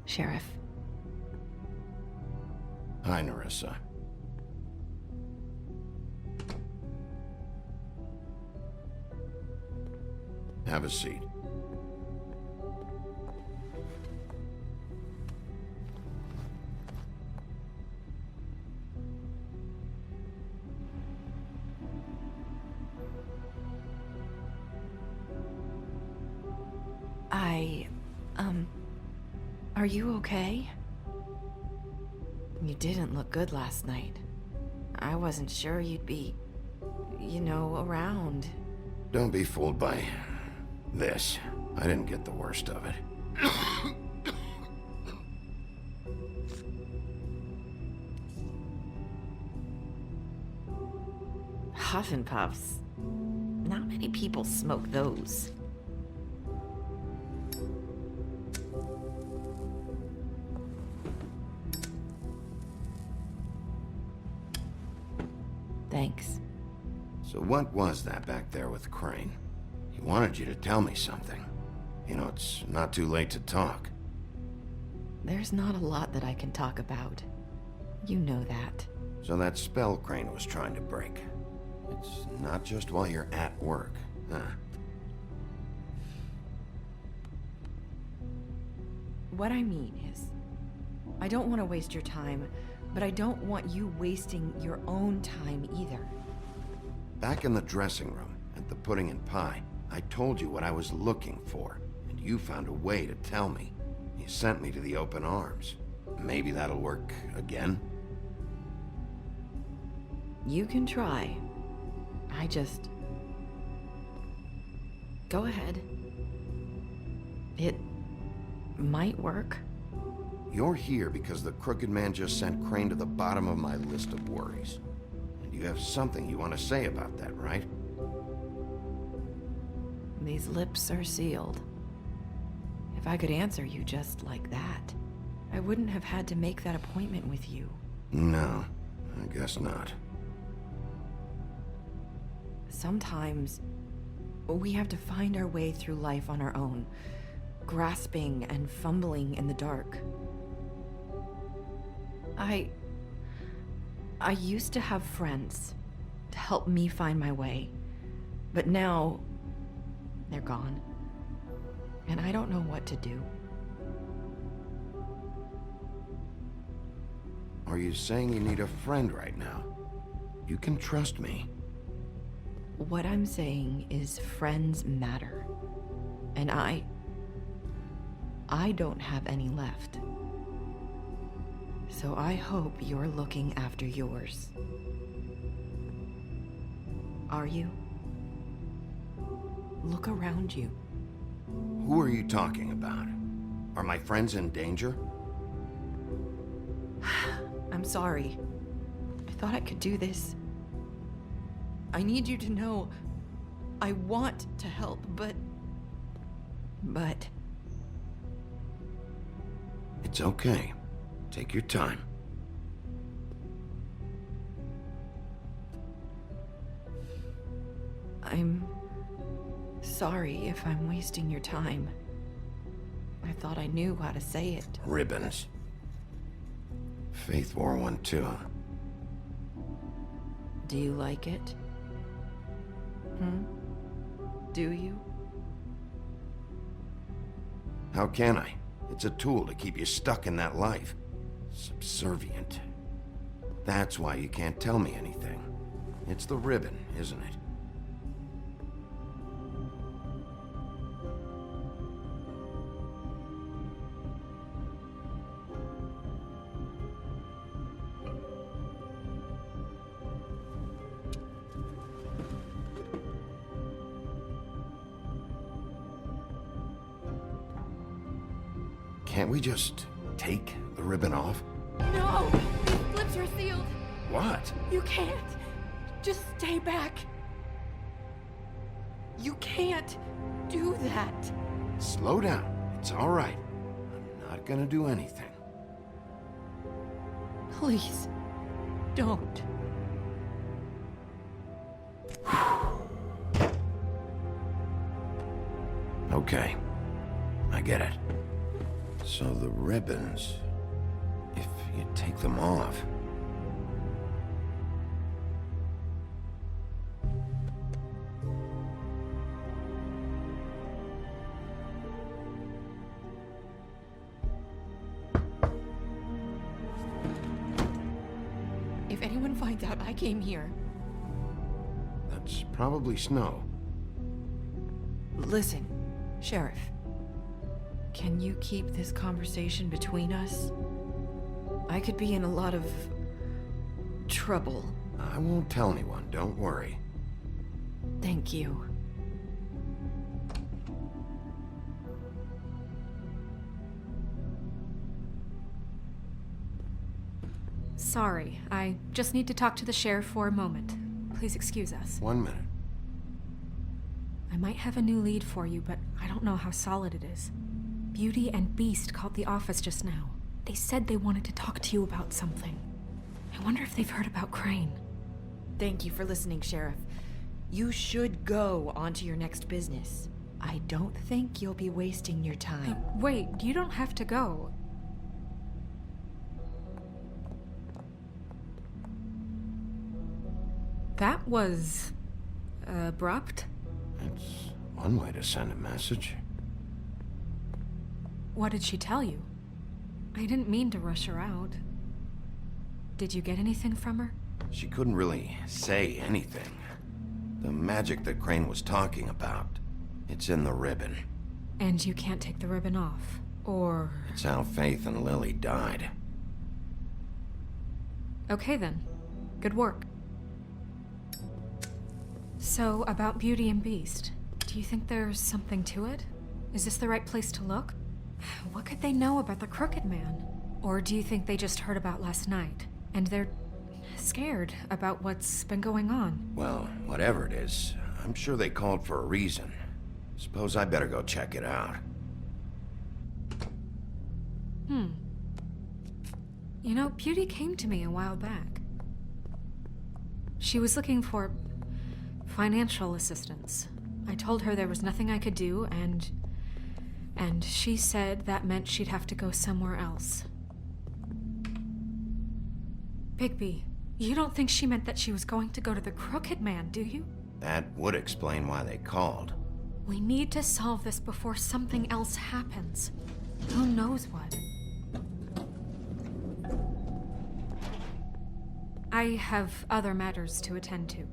Sheriff. Hi, Nerissa. Have a seat. Are you okay? You didn't look good last night. I wasn't sure you'd be, around. Don't be fooled by this. I didn't get the worst of it. Huff and puffs. Not many people smoke those. Thanks. So what was that back there with Crane? He wanted you to tell me something. You know, it's not too late to talk. There's not a lot that I can talk about. You know that. So that spell Crane was trying to break. It's not just while you're at work, huh? What I mean is, I don't want to waste your time, but I don't want you wasting your own time either. Back in the dressing room, at the pudding and pie, I told you what I was looking for, and you found a way to tell me. You sent me to the open arms. Maybe that'll work again? You can try. I just... Go ahead. It might work. You're here because the Crooked Man just sent Crane to the bottom of my list of worries. And you have something you want to say about that, right? These lips are sealed. If I could answer you just like that, I wouldn't have had to make that appointment with you. No, I guess not. Sometimes, we have to find our way through life on our own, grasping and fumbling in the dark. I used to have friends to help me find my way, but now they're gone, and I don't know what to do. Are you saying you need a friend right now? You can trust me. What I'm saying is friends matter, and I don't have any left. So I hope you're looking after yours. Are you? Look around you. Who are you talking about? Are my friends in danger? I'm sorry. I thought I could do this. I need you to know I want to help, but... It's okay. Take your time. I'm sorry if I'm wasting your time. I thought I knew how to say it. Ribbons. Faith wore one too. Do you like it? Do you? How can I? It's a tool to keep you stuck in that life. Subservient. That's why you can't tell me anything. It's the ribbon, isn't it? Can't we just take the ribbon off? No! These lips are sealed! What? You can't! Just stay back! You can't do that! Slow down. It's all right. I'm not gonna do anything. Please, don't. Okay. I get it. So the ribbons, if you take them off... If anyone finds out I came here... That's probably snow. Listen, Sheriff. Can you keep this conversation between us? I could be in a lot of... trouble. I won't tell anyone, don't worry. Thank you. Sorry, I just need to talk to the sheriff for a moment. Please excuse us. 1 minute. I might have a new lead for you, but I don't know how solid it is. Beauty and Beast called the office just now. They said they wanted to talk to you about something. I wonder if they've heard about Crane. Thank you for listening, Sheriff. You should go on to your next business. I don't think you'll be wasting your time. Wait, you don't have to go. That was... abrupt? It's one way to send a message. What did she tell you? I didn't mean to rush her out. Did you get anything from her? She couldn't really say anything. The magic that Crane was talking about, it's in the ribbon. And you can't take the ribbon off, or... It's how Faith and Lily died. Okay then. Good work. So, about Beauty and Beast, do you think there's something to it? Is this the right place to look? What could they know about the Crooked Man? Or do you think they just heard about last night, and they're scared about what's been going on? Well, whatever it is, I'm sure they called for a reason. Suppose I better go check it out. You know, Beauty came to me a while back. She was looking for financial assistance. I told her there was nothing I could do, and she said that meant she'd have to go somewhere else. Bigby, you don't think she meant that she was going to go to the Crooked Man, do you? That would explain why they called. We need to solve this before something else happens. Who knows what? I have other matters to attend to.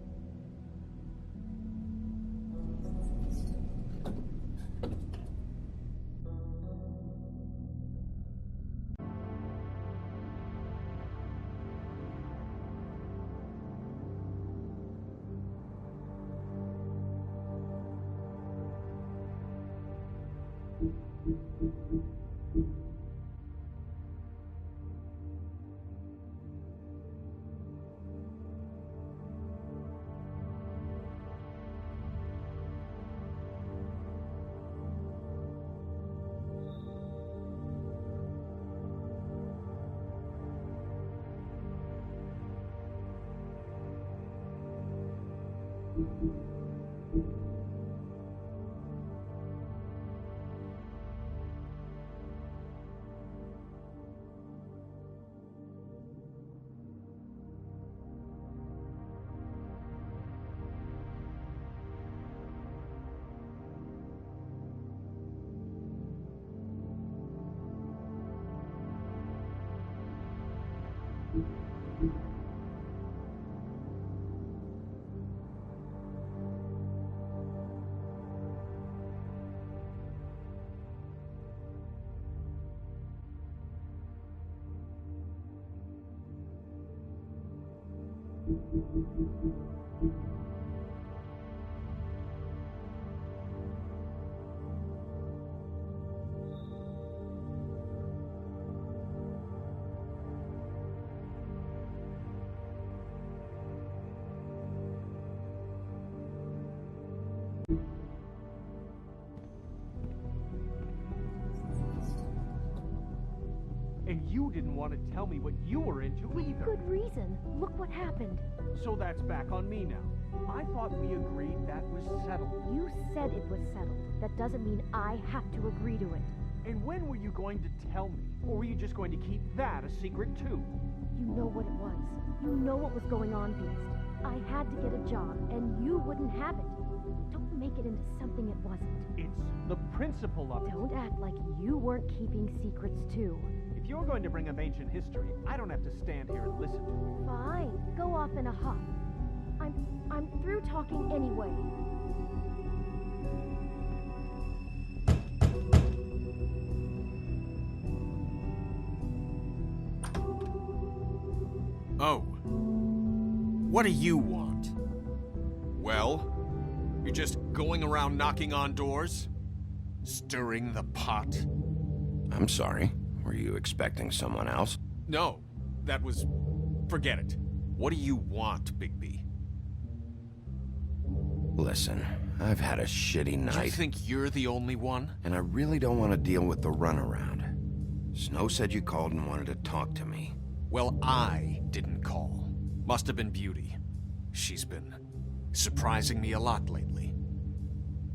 And you didn't want to tell me what you were into either. Good reason. Look what happened. So that's back on me now. I thought we agreed that was settled. You said it was settled. That doesn't mean I have to agree to it. And when were you going to tell me? Or were you just going to keep that a secret too? You know what it was. You know what was going on, Beast. I had to get a job, and you wouldn't have it. Don't make it into something it wasn't. It's the principle of it. Don't act like you weren't keeping secrets too. If you're going to bring up ancient history, I don't have to stand here and listen to it. Fine, go off in a huff. I'm through talking anyway. Oh. What do you want? Well, you're just going around knocking on doors? Stirring the pot? I'm sorry. Were you expecting someone else? No, that was... forget it. What do you want, Bigby? Listen, I've had a shitty night. You think you're the only one? And I really don't want to deal with the runaround. Snow said you called and wanted to talk to me. Well, I didn't call. Must have been Beauty. She's been surprising me a lot lately.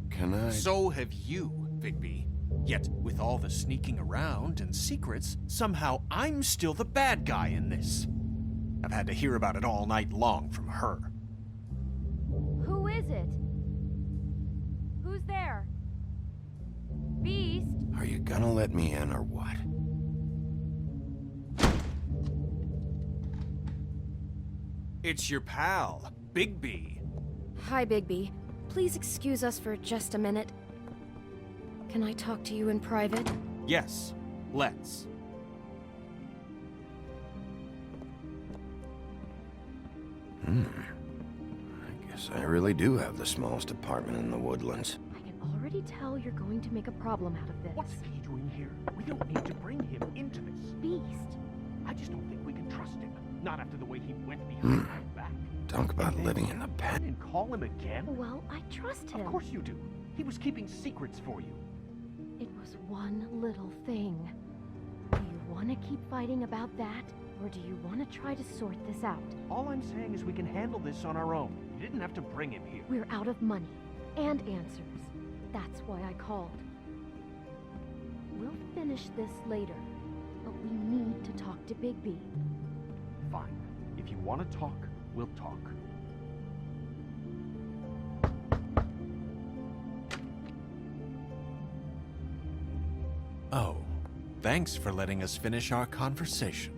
Can I... So have you, Bigby. Yet, with all the sneaking around and secrets, somehow I'm still the bad guy in this. I've had to hear about it all night long from her. Who is it? Who's there? Beast? Are you gonna let me in or what? It's your pal, Bigby. Hi, Bigby. Please excuse us for just a minute. Can I talk to you in private? Yes, let's. I guess I really do have the smallest apartment in the Woodlands. I can already tell you're going to make a problem out of this. What's he doing here? We don't need to bring him into this. Beast? I just don't think we can trust him. Not after the way he went behind my back. Talk about living in the You past. didn't call him again? Well, I trust him. Of course you do. He was keeping secrets for you. It was one little thing. Do you want to keep fighting about that? Or do you want to try to sort this out? All I'm saying is we can handle this on our own. You didn't have to bring him here. We're out of money and answers. That's why I called. We'll finish this later, but we need to talk to Bigby. Fine. If you want to talk, we'll talk. Oh, thanks for letting us finish our conversation.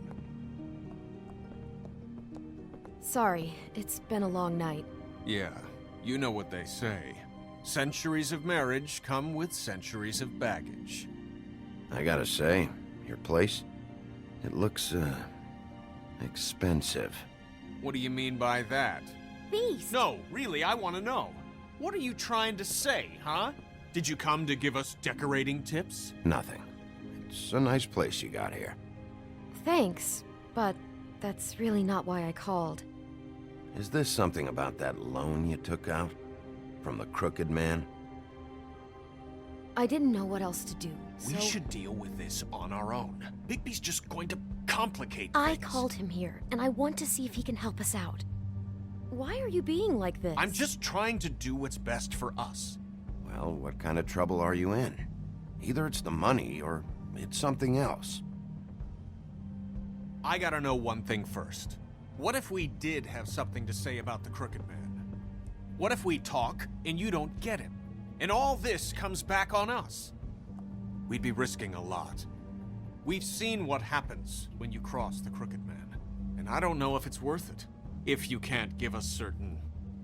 Sorry, it's been a long night. Yeah, you know what they say. Centuries of marriage come with centuries of baggage. I gotta say, your place, it looks, expensive. What do you mean by that? Beast! No, really, I want to know. What are you trying to say, huh? Did you come to give us decorating tips? Nothing. It's a nice place you got here. Thanks, but that's really not why I called. Is this something about that loan you took out? From the crooked man? I didn't know what else to do, so... We should deal with this on our own. Bigby's just going to complicate I things. called him here, and I want to see if he can help us out. Why are you being like this? I'm just trying to do what's best for us. Well, what kind of trouble are you in? Either it's the money, or it's something else. I gotta know one thing first. What if we did have something to say about the Crooked Man? What if we talk, and you don't get him? And all this comes back on us? We'd be risking a lot. We've seen what happens when you cross the Crooked Man, and I don't know if it's worth it, if you can't give us certain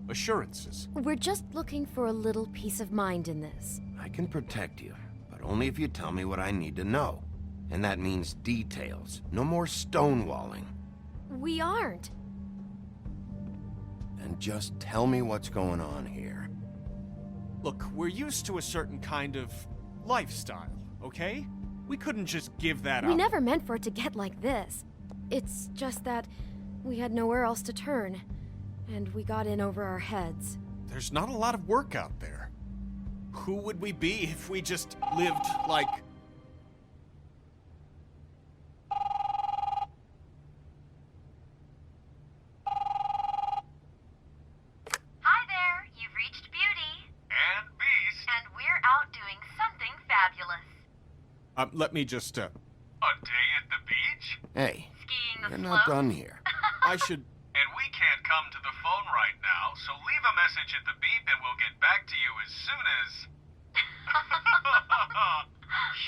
assurances. We're just looking for a little peace of mind in this. I can protect you, but only if you tell me what I need to know. And that means details. No more stonewalling. We aren't. And just tell me what's going on here. Look, we're used to a certain kind of lifestyle, okay? We couldn't just give that up. We never meant for it to get like this. It's just that we had nowhere else to turn, and we got in over our heads. There's not a lot of work out there. Who would we be if we just lived like... Hi there, you've reached Beauty. And Beast. And we're out doing something fabulous. let me just, A day at the beach? Hey, Skiing the you're not slopes? done here. I should... And we can't come to the phone right now, so leave a message at the beep and we'll get back to you as soon as...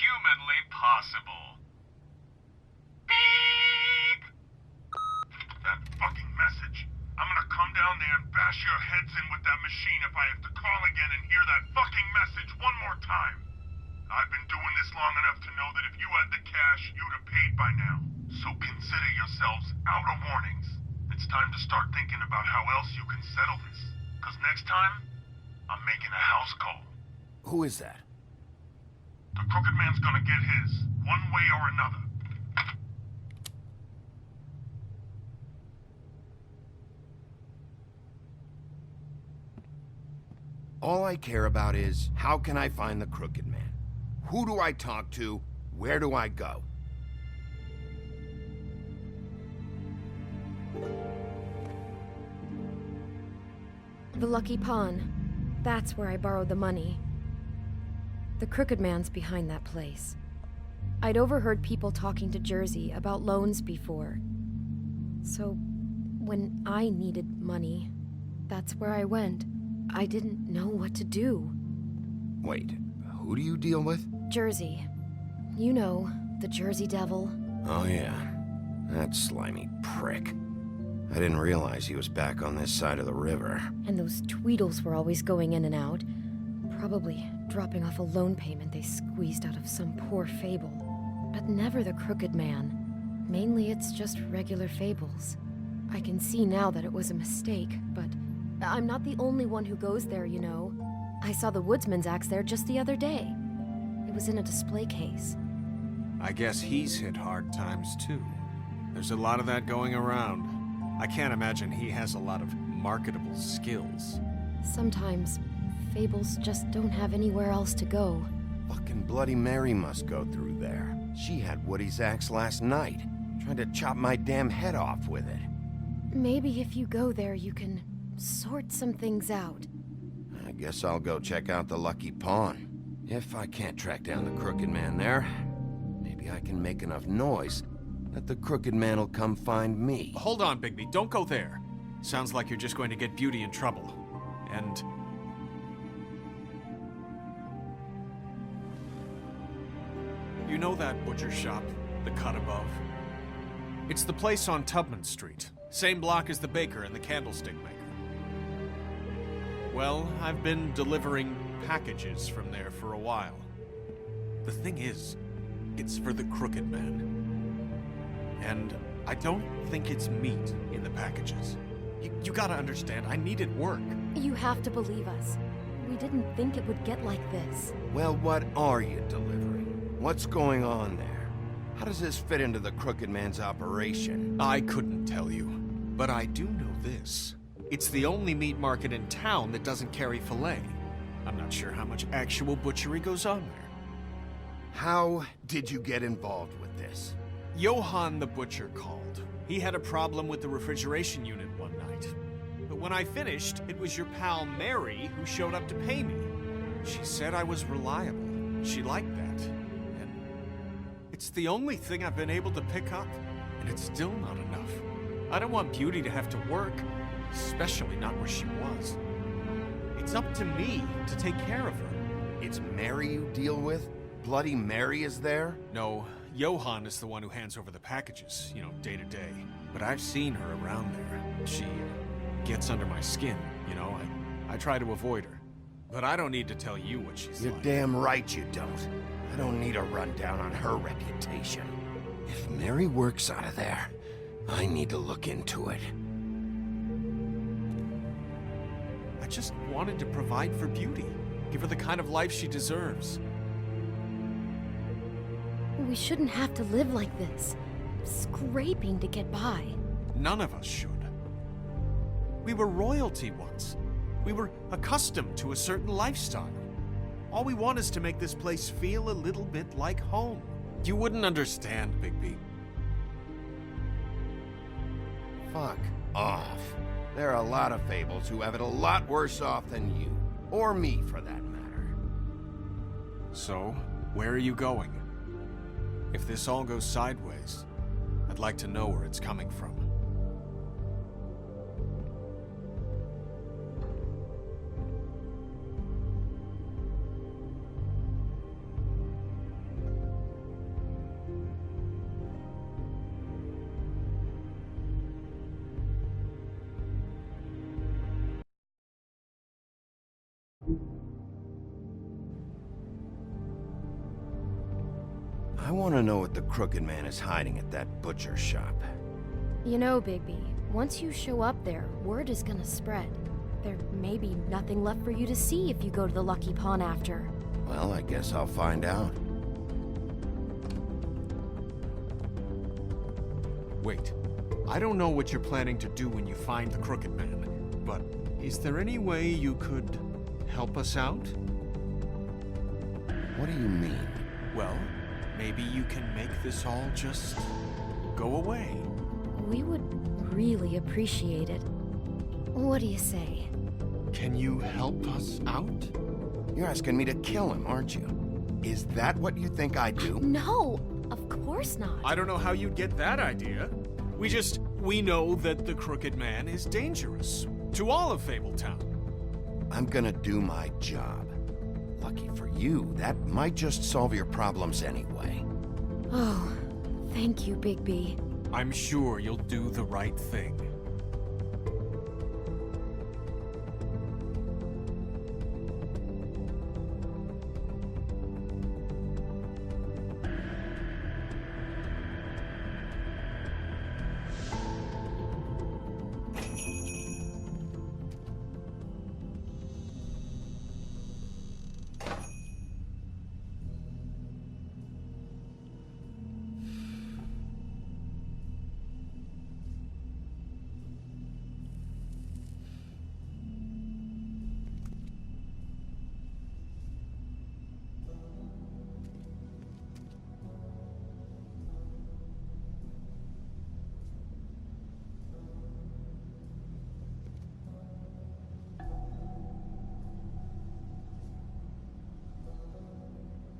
humanly possible. Beep! That fucking message. I'm gonna come down there and bash your heads in with that machine if I have to call again and hear that fucking message one more time. I've been doing this long enough to know that if you had the cash, you'd have paid by now. So consider yourselves out of warnings. It's time to start thinking about how else you can settle this. Because next time, I'm making a house call. Who is that? The Crooked Man's gonna get his, one way or another. All I care about is, how can I find the Crooked Man? Who do I talk to? Where do I go? The Lucky Pawn. That's where I borrowed the money. The Crooked Man's behind that place. I'd overheard people talking to Jersey about loans before. So, when I needed money, that's where I went. I didn't know what to do. Wait, who do you deal with? Jersey. You know, the Jersey Devil. Oh yeah, that slimy prick. I didn't realize he was back on this side of the river. And those Tweedles were always going in and out. Probably dropping off a loan payment they squeezed out of some poor fable. But never the Crooked Man. Mainly it's just regular fables. I can see now that it was a mistake, but I'm not the only one who goes there, you know. I saw the woodsman's axe there just the other day. It was in a display case. I guess he's hit hard times, too. There's a lot of that going around. I can't imagine he has a lot of marketable skills. Sometimes, fables just don't have anywhere else to go. Fucking Bloody Mary must go through there. She had Woody's axe last night. Tried to chop my damn head off with it. Maybe if you go there, you can sort some things out. I guess I'll go check out the Lucky Pawn. If I can't track down the Crooked Man there, maybe I can make enough noise that the Crooked Man will come find me. Hold on, Bigby. Don't go there. Sounds like you're just going to get Beauty in trouble. And... you know that butcher shop, the cut above? It's the place on Tubman Street. Same block as the baker and the candlestick maker. Well, I've been delivering packages from there for a while. The thing is, it's for the Crooked Man. And I don't think it's meat in the packages. You gotta understand, I needed work. You have to believe us. We didn't think it would get like this. Well, what are you delivering? What's going on there? How does this fit into the Crooked Man's operation? I couldn't tell you, but I do know this. It's the only meat market in town that doesn't carry filet. I'm not sure how much actual butchery goes on there. How did you get involved with this? Johann the butcher called. He had a problem with the refrigeration unit one night. But when I finished, it was your pal Mary who showed up to pay me. She said I was reliable. She liked that. And it's the only thing I've been able to pick up, and it's still not enough. I don't want Beauty to have to work, especially not where she was. It's up to me to take care of her. It's Mary you deal with? Bloody Mary is there? No, Johann is the one who hands over the packages, day to day. But I've seen her around there. She gets under my skin, I try to avoid her. But I don't need to tell you what she's You're like. damn right you don't. I don't need a rundown on her reputation. If Mary works out of there, I need to look into it. I just wanted to provide for Beauty. Give her the kind of life she deserves. We shouldn't have to live like this. Scraping to get by. None of us should. We were royalty once. We were accustomed to a certain lifestyle. All we want is to make this place feel a little bit like home. You wouldn't understand, Bigby. Fuck off. There are a lot of fables who have it a lot worse off than you. Or me, for that matter. So, where are you going? if this all goes sideways, I'd like to know where it's coming from. I want to know what the Crooked Man is hiding at that butcher shop. You know, Bigby, once you show up there, word is gonna spread. There may be nothing left for you to see if you go to the Lucky Pawn after. Well, I guess I'll find out. Wait, I don't know what you're planning to do when you find the Crooked Man, but is there any way you could help us out? What do you mean? Well, maybe you can make this all just go away. We would really appreciate it. What do you say? Can you help us out? You're asking me to kill him, aren't you? Is that what you think I do? No, of course not. I don't know how you'd get that idea. We know that the Crooked Man is dangerous to all of Fabletown. I'm gonna do my job. Lucky for you, that might just solve your problems anyway. Oh, thank you, Bigby. I'm sure you'll do the right thing.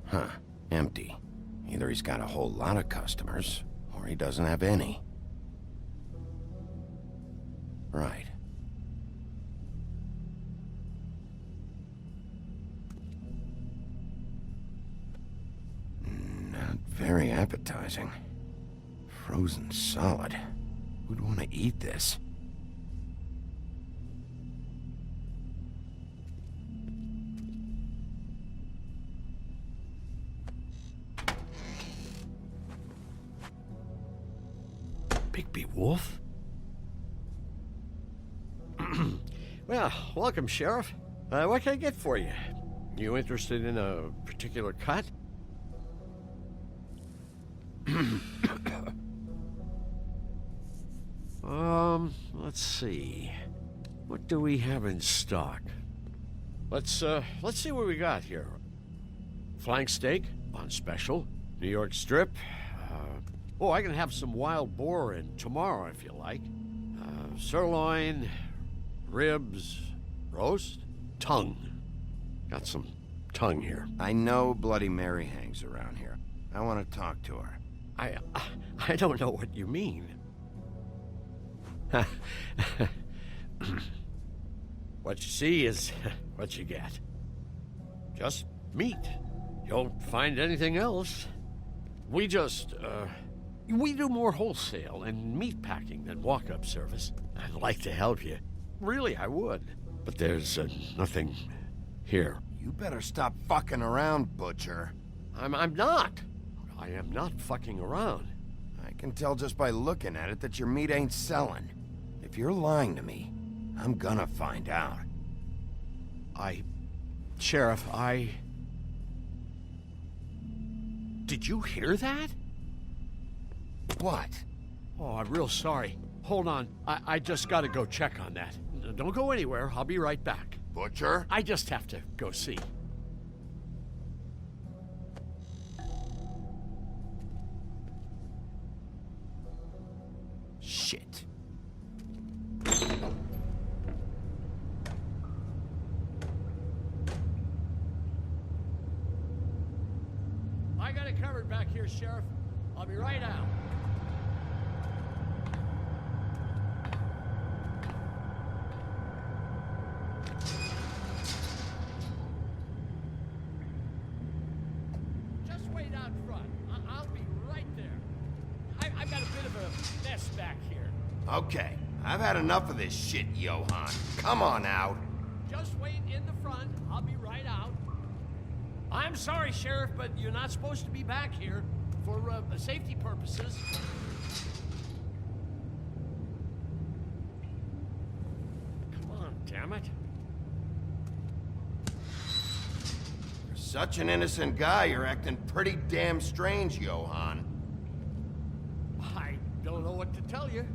Huh. Empty. Either he's got a whole lot of customers, or he doesn't have any. Right. Not very appetizing. Frozen solid. Who'd want to eat this? Bigby Wolf? Well, welcome, Sheriff. What can I get for you? You interested in a particular cut? Let's see. What do we have in stock? Let's see what we got here. Flank steak on special. New York strip. Oh, I can have some wild boar in tomorrow if you like. Sirloin, ribs, roast, tongue. Got some tongue here. I know Bloody Mary hangs around here. I want to talk to her. I don't know what you mean. What you see is what you get. Just meat. You don't find anything else. We do more wholesale and meat packing than walk-up service. I'd like to help you. Really, I would. But there's nothing here. You better stop fucking around, Butcher. I'm not. I am not fucking around. I can tell just by looking at it that your meat ain't selling. If you're lying to me, I'm gonna find out. Sheriff, Did you hear that? What? Oh, I'm real sorry. Hold on. I just gotta go check on that. Don't go anywhere. I'll be right back. Butcher? I just have to go see. Shit. I got it covered back here, Sheriff. I'll be right out. Just wait out front. I'll be right there. I've got a bit of a mess back here. Okay, I've had enough of this shit, Johann. Come on out. Just wait in the front. I'll be right out. I'm sorry, Sheriff, but you're not supposed to be back here for safety purposes. Come on, damn it. You're such an innocent guy, you're acting pretty damn strange, Johann. I don't know what to tell you.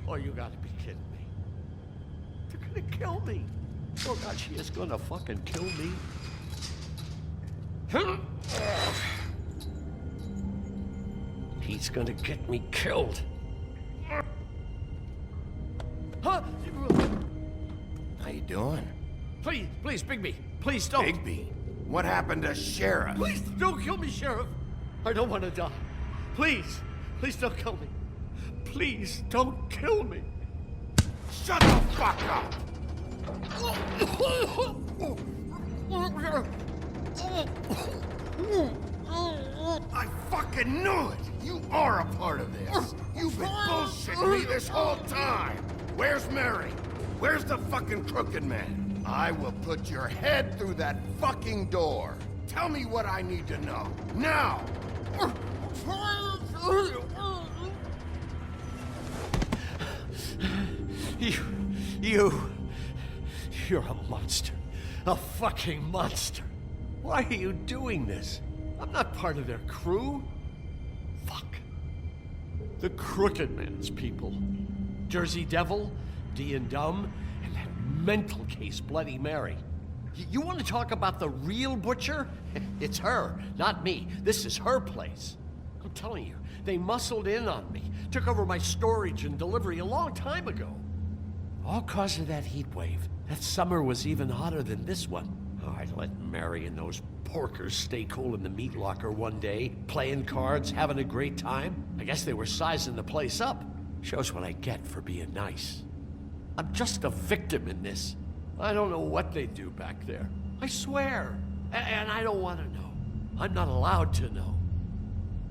Oh, you gotta be kidding me. They're gonna kill me. Oh, God, she is gonna fucking kill me. He's gonna get me killed. Huh? How you doing? Please, Bigby. Please don't. Bigby? What happened to Sheriff? Please don't kill me, Sheriff. I don't want to die. Please don't kill me. Please don't kill me. Shut the fuck up! I fucking knew it! You are a part of this! You've been bullshitting me this whole time! Where's Mary? Where's the fucking crooked man? I will put your head through that fucking door! Tell me what I need to know, now! You're a monster. A fucking monster. Why are you doing this? I'm not part of their crew. Fuck. The Crooked Man's people. Jersey Devil, D and Dumb, and that mental case Bloody Mary. You want to talk about the real butcher? It's her, not me. This is her place. I'm telling you, they muscled in on me, took over my storage and delivery a long time ago. All cause of that heat wave. That summer was even hotter than this one. Oh, I'd let Mary and those porkers stay cool in the meat locker one day, playing cards, having a great time. I guess they were sizing the place up. Shows what I get for being nice. I'm just a victim in this. I don't know what they do back there. I swear. And I don't want to know. I'm not allowed to know.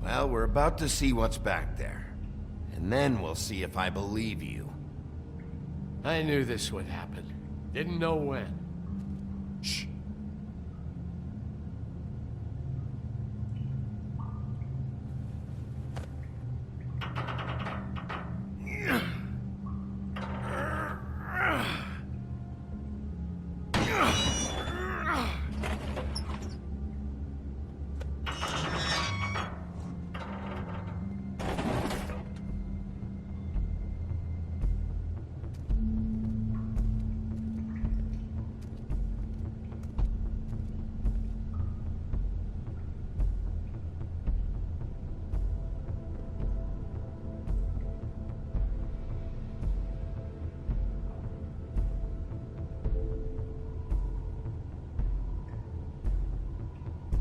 Well, we're about to see what's back there. And then we'll see if I believe you. I knew this would happen. Didn't know when. Shh.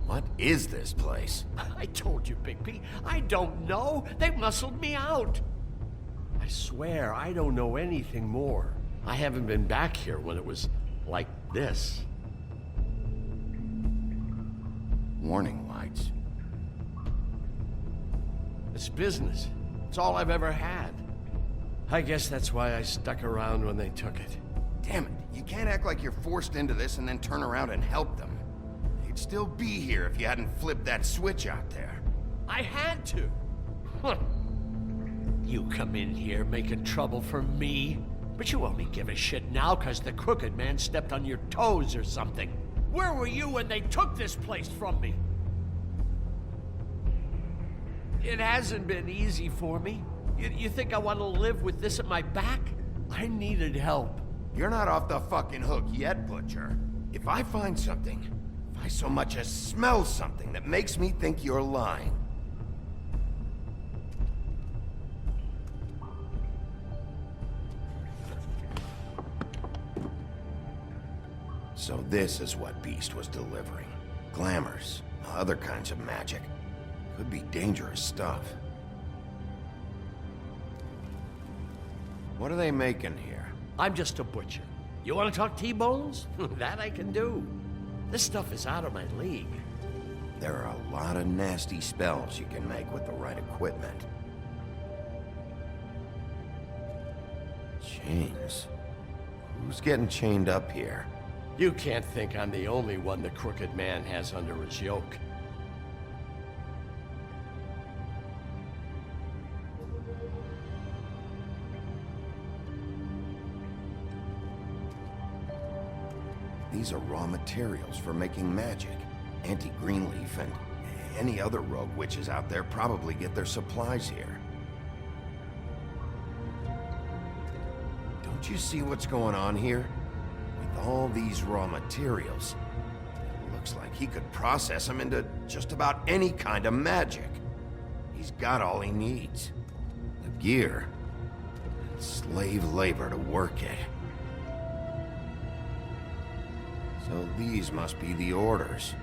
What is this place? I told you, Bigby. I don't know. They muscled me out. I swear, I don't know anything more. I haven't been back here when it was like this. Warning lights. It's business. It's all I've ever had. I guess that's why I stuck around when they took it. Damn it, you can't act like you're forced into this and then turn around and help them. They'd still be here if you hadn't flipped that switch out there. I had to. Huh. You come in here making trouble for me, but you only give a shit now because the Crooked Man stepped on your toes or something. Where were you when they took this place from me? It hasn't been easy for me. You think I want to live with this at my back? I needed help. You're not off the fucking hook yet, Butcher. If I find something, if I so much as smell something that makes me think you're lying. So this is what Beast was delivering. Glamours, other kinds of magic. Could be dangerous stuff. What are they making here? I'm just a butcher. You want to talk T-bones? That I can do. This stuff is out of my league. There are a lot of nasty spells you can make with the right equipment. Chains. Who's getting chained up here? You can't think I'm the only one the Crooked Man has under his yoke. These are raw materials for making magic. Auntie Greenleaf and any other rogue witches out there probably get their supplies here. Don't you see what's going on here? With all these raw materials, it looks like he could process them into just about any kind of magic. He's got all he needs. The gear, and slave labor to work it. So these must be the orders.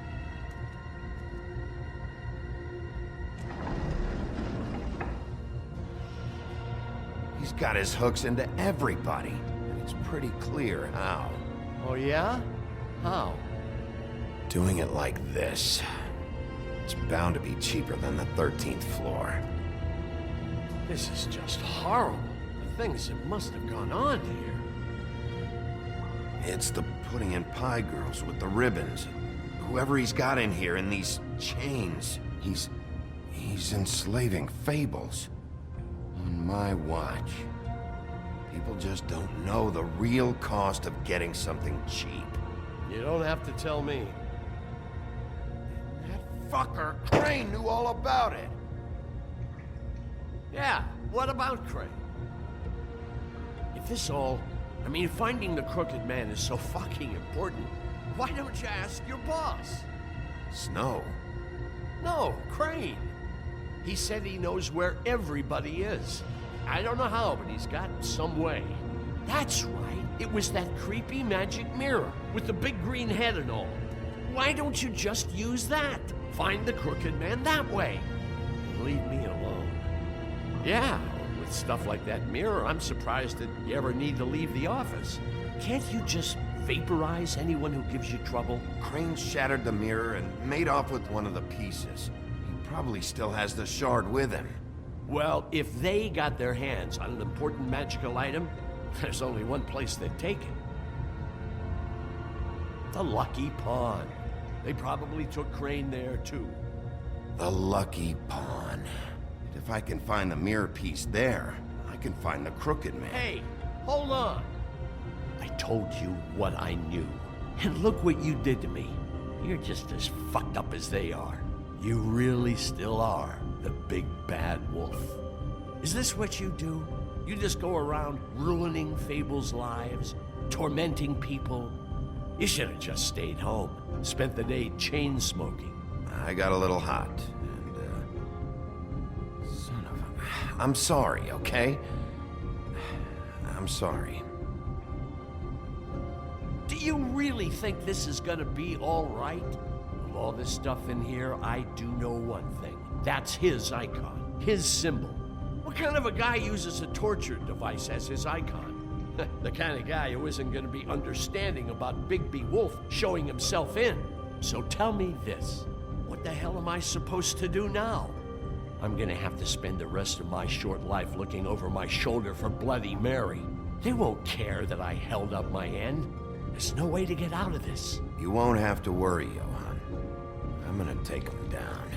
He's got his hooks into everybody, and it's pretty clear how. Oh yeah? How? Doing it like this. It's bound to be cheaper than the 13th floor. This is just horrible. The things that must have gone on here. It's the pudding and pie girls with the ribbons. Whoever he's got in here in these chains, he's enslaving fables. On my watch. People just don't know the real cost of getting something cheap. You don't have to tell me. That fucker Crane knew all about it. Yeah, what about Crane? If this all... I mean, finding the Crooked Man is so fucking important, why don't you ask your boss? Snow? No, Crane. He said he knows where everybody is. I don't know how, but he's got some way. That's right. It was that creepy magic mirror with the big green head and all. Why don't you just use that? Find the Crooked Man that way. And leave me alone. Yeah, with stuff like that mirror, I'm surprised that you ever need to leave the office. Can't you just vaporize anyone who gives you trouble? Crane shattered the mirror and made off with one of the pieces. He probably still has the shard with him. Well, if they got their hands on an important magical item, there's only one place they'd take it. The Lucky Pawn. They probably took Crane there, too. The Lucky Pawn. If I can find the mirror piece there, I can find the Crooked Man. Hey, hold on. I told you what I knew. And look what you did to me. You're just as fucked up as they are. You really still are the big bad wolf. Is this what you do? You just go around ruining Fable's lives, tormenting people? You should have just stayed home, spent the day chain smoking. I got a little hot, and, son of a... I'm sorry, okay? I'm sorry. Do you really think this is gonna be all right? Of all this stuff in here, I do know one thing. That's his icon, his symbol. What kind of a guy uses a torture device as his icon? The kind of guy who isn't gonna be understanding about Bigby Wolf showing himself in. So tell me this, what the hell am I supposed to do now? I'm gonna have to spend the rest of my short life looking over my shoulder for Bloody Mary. They won't care that I held up my end. There's no way to get out of this. You won't have to worry, Johan. I'm gonna take him down.